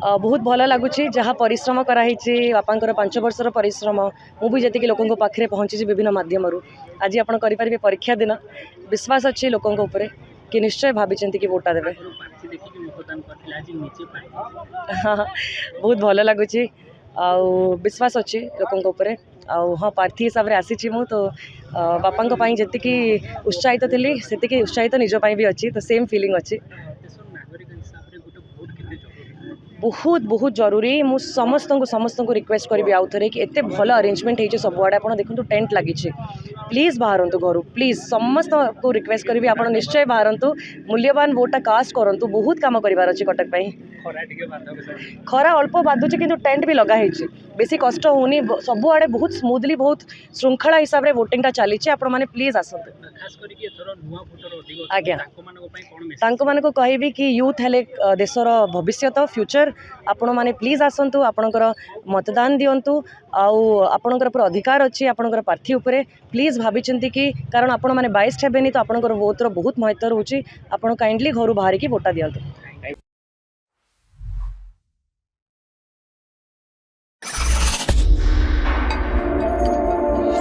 बहुत भल लगुच जहाँ परिश्रम कराई बापांकर 5 वर्षर परिश्रम मुझे जी लोकों पाखे पहुँची विभिन्न मध्यम आज आप करेंगे परीक्षा दिन विश्वास अच्छी लोकों उपर कि निश्चय भावी कि वोटा देवे हाँ बहुत भल लगुच विश्वास अच्छी लोकों उपर हाँ प्रार्थी हिसाब से आसी मु तो बापा जी उत्साहित थी से उत्साहित निजपाई भी अच्छी तो सेम फीलिंग अच्छी बहुत बहुत जरूरी मु समस्त को रिक्वेस्ट करी आउ थे कि एत भल अरेंजमेंट होती सबुआड़े आप देखो टेंट लगी प्लीज बाहर घर प्लीज समस्त को रिक्वेस्ट करी आप निश्चय बाहर मूल्यवान वोटा कास्ट करूँ बहुत कम करार अच्छे कटक खरा अल्प बाधुचे कि टेंट भी लगाई बेसी कष्ट होनी सबुआड़े बहुत स्मूथली बहुत श्रृंखला हिसाब से वोटिंग चली आपण मैंने प्लीज आसतु आज्ञा को कहबी कि यूथ हेले देशर भविष्य फ्यूचर आपण मैंने प्लीज आसतु आपणकर मतदान दिंतु आपणकर पूरा अधिकार अच्छी आपणकर प्रार्थी उपरे प्लीज भावी कि कारण आपण मैंने 22 हेबेनी तो आपणकर वोटर बहुत महत्व रोचे आपण काइंडली घर बाहर की वोटा दिंतु।